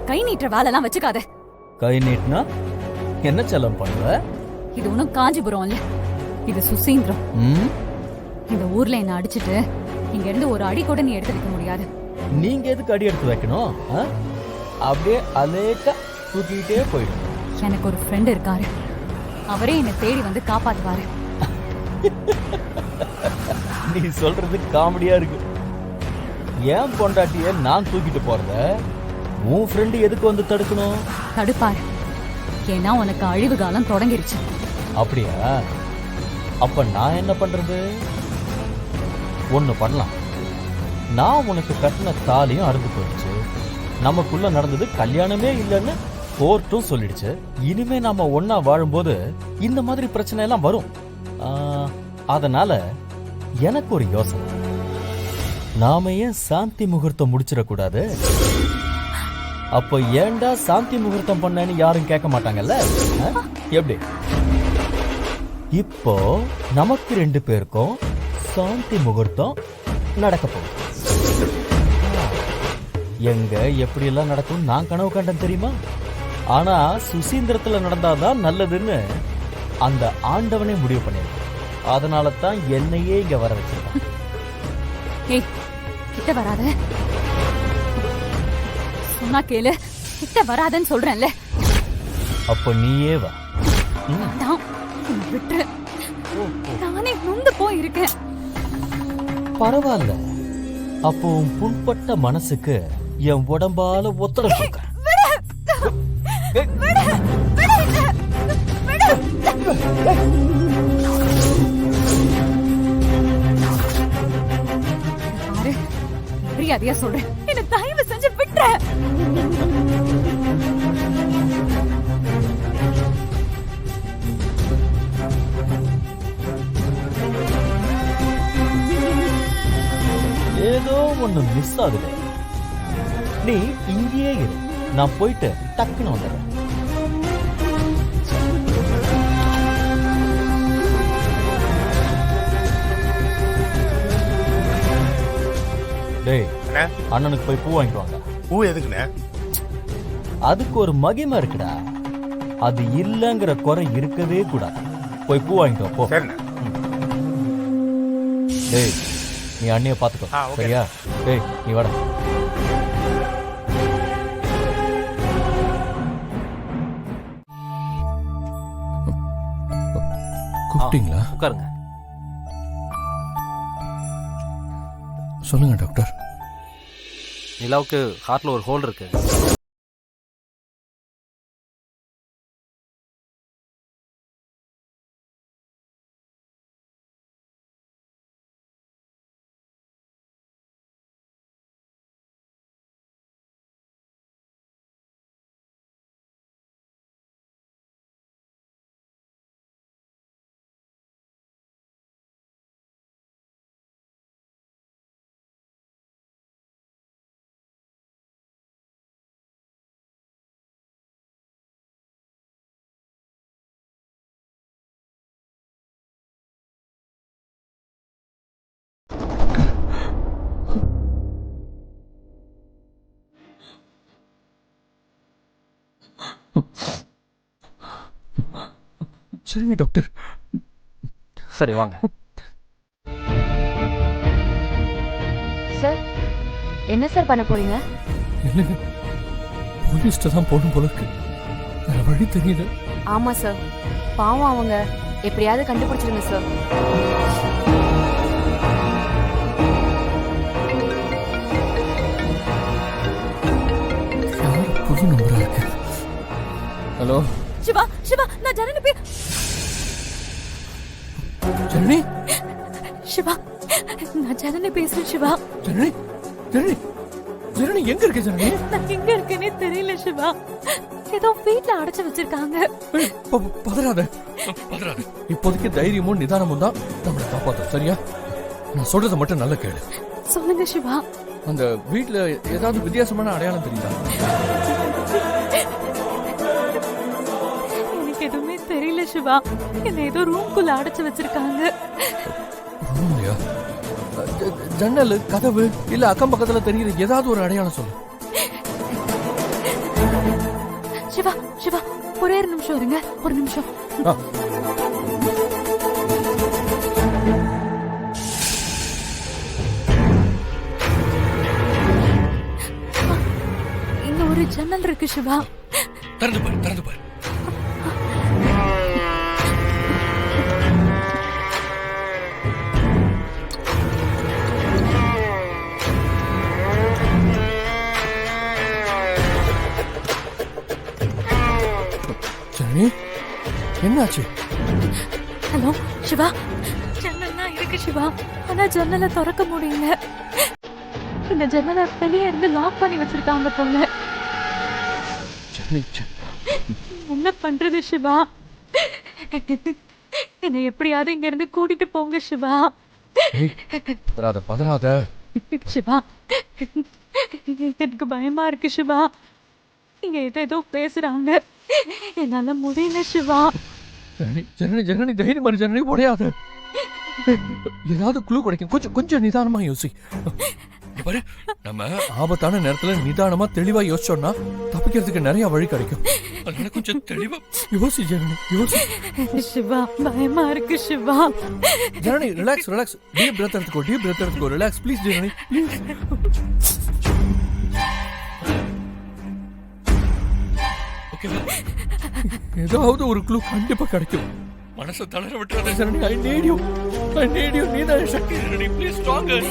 கை நீட்டுற வேலைலாம் வச்சுக்காத. கை நீட்டினா என்ன செல்லம் பண்ணுவ? இது ஒன்னும் காஞ்சிபுரம் இல்ல, இது சுசீந்திரம். இந்த ஊர்ல என்ன அடிச்சிட்டு இங்க இருந்து ஒரு அடி கூட நீ எடுத்து வைக்க முடியாது. நீங்க எதுக்கு அடி எடுத்து வைக்கணும்? அப்படியே அலேக்கா தூக்கிட்டே போயிடும். எனக்கு ஒரு ஃப்ரெண்ட் இருக்காரு, அவரே என்னை தேடி வந்து காப்பாத்துவாரு. நீ சொல்றது காமெடியா இருக்கு. ஏன் பொண்டாட்டிய நான் தூக்கிட்டு போறத உன் ஃப்ரெண்டு எதுக்கு வந்து தடுக்கணும்? தடுப்பாரு, ஏன்னா உனக்கு அழிவு காலம் தொடங்கிருச்சு. அப்படியா? அப்ப நான் என்ன பண்றது? ஒண்ணு பண்ணலாம். நான் உனக்கு கட்டின தாலியும் அறுந்து போயிடுச்சு, நமக்குள்ள நடந்தது கல்யாணமே இல்லைன்னு கோர்ட்டும் சொல்லிடுச்சு. இனிமே நாம ஒன்னா வாழும்போது இந்த மாதிரி பிரச்சனை எல்லாம் வரும். அதனால எனக்கு ஒரு யோசனை. நாம ஏன் சாந்தி முகூர்த்தம் முடிச்சிடக்கூடாது? அப்ப ஏண்டா சாந்தி முகூர்த்தம் பண்ணேன்னு யாரும் கேட்க மாட்டாங்கல்ல? எப்படி? இப்போ நமக்கு 2 பேருக்கும் சாந்தி முகூர்த்தம் நடக்க போகுது. எங்க எப்படி எல்லாம் நடக்கும் நான் கனவு கண்டேன் தெரியுமா? ஆனா சுசீந்திரத்துல நடந்தாதான் நல்லதுன்னு அந்த ஆண்டவனே முடிவு பண்ணிருக்கான். அதனால தான் என்னையே இங்க வர வச்சிருக்கான். ஏய், கிட்ட வராத. சொன்னா கேளு, கிட்ட வராதன்னு சொல்றேன்ல. அப்ப நீயே வா. விட்டு, நானே நொந்து போயிருக்கேன். பரவாயில்ல, அப்போ உன் புண்பட்ட மனசுக்கு என் உடம்பால ஒத்துழைப்பு. மரியாதையா சொல்றேன், என்ன தயவு செஞ்சு விட்டுற. ஏதோ ஒண்ணு மிஸ் ஆகுது. நீ இங்கேயே இரு, நான் போயிட்டு டக்குன்னு வந்துடுறேன். டேய், அண்ணனுக்கு போய் பூ வாங்கிட்டு வாங்க. பூ எதுக்குண்ணே? அதுக்கு ஒரு மகிமை இருக்குடா, அது இல்லங்கிற குறை இருக்கவே கூடாது. போய் பூ வாங்கிட்டு வா போ. டேய், நீ அண்ணிய பாத்துக்கோ, சரியா? டேய், நீ வாடா. கூப்பிட்டீங்களா? உட்காருங்க. சொல்லுங்க டாக்டர். நிலாவுக்கு ஹார்ட்ல ஒரு ஹோல் இருக்கு. சரிங்க டாக்டர். சரி வாங்க. சார், என்ன சார் பண்ண போறீங்க? இல்லைங்க, போலீஸ்ட தான் போகணும் போல இருக்கு, வேற வழி தெரியல. ஆமா சார், பாவம் அவங்க, எப்படியாவது கண்டுபிடிச்சிருங்க சார். புது நம்பரா இருக்கு. ஹலோ சிவா, சிவா, நான் ஜனனி ஜனனி. சிவா, நான் ஜனனி பேசுறேன். சிவா, ஜனனி, ஜனனி, ஜனனி எங்க இருக்க? ஜனனி, நான் எங்க இருக்கேனே தெரியல சிவா. ஏதோ வீட்ல அடைச்சு வச்சிருக்காங்க. பதறாத, பதறாத. இப்போதைக்கு தைரியமும் நிதானமும் தான் நம்மளை காப்பாத்தும், சரியா? நான் சொல்றதை மட்டும் நல்ல கேளு. சொல்லுங்க சிவா. அந்த வீட்ல ஏதாவது வித்தியாசமான அடையாளம் தெரியுதா? எனக்கு எதுவுமே தெரியல சிவா. என்ன ஏதோ ரூம்குள்ள அடைச்சு வச்சிருக்காங்க. ஜன்னல், கதவு இல்ல அக்கம் பக்கத்துல தெரியுற ஏதாவது ஒரு அடையாளம் சொல்லு. சிவா சிவா ஒரே ஒரு நிமிஷம் இருங்க, ஒரு நிமிஷம். ஆ. இங்க ஒரு ஜன்னல் இருக்கு சிவா. திறந்து பாரு, திறந்து பாரு. ஜனனி, என்னாச்சு? ஹலோ சிவா, ஜன்னல்லாம் இருக்கு சிவா, ஆனா ஜன்னலை திறக்க முடியல. இந்த ஜன்னலை வெளியே இருந்து லாக் பண்ணி வச்சிருக்காங்க போல. ஜனனி, என்ன பண்றது சிவா? என்னை எப்படியாவது இங்க இருந்து கூட்டிட்டு போங்க சிவா. பதறாத, பதறாத. சிவா, எனக்கு பயமா இருக்கு சிவா. இங்க ஏதோ பேசுறாங்க, என்னால முடியல சிவா. ஜனனி, ஜனனி, ஜனனி, தைரியமா இரு ஜனனி, உடையாத. ஏதாவது குழு கிடைக்கும். கொஞ்சம் கொஞ்சம் நிதானமா யோசி. இங்க பாரு, நம்ம ஆபத்தான நேரத்துல நிதானமா தெளிவா யோசிச்சோம்னா தப்பிக்கிறதுக்கு நிறைய வழி கிடைக்கும். அதனால கொஞ்சம் தெளிவா யோசி ஜனனி, யோசி. சிவா, பயமா இருக்கு Shiva. Janani, relax, relax. Deep breath எடுத்துக்கோ, டீப் பிரெத் எடுத்துக்கோ. Relax please Janani, please. ஓகேவா? ஏதாவது ஒரு க்ளூ கண்டிப்பா கிடைக்கும். மனசை தளர விட்டுறாத ஜனனி. I need you, I need you. நீ தான் சக்தி ஜனனி. Please stronger.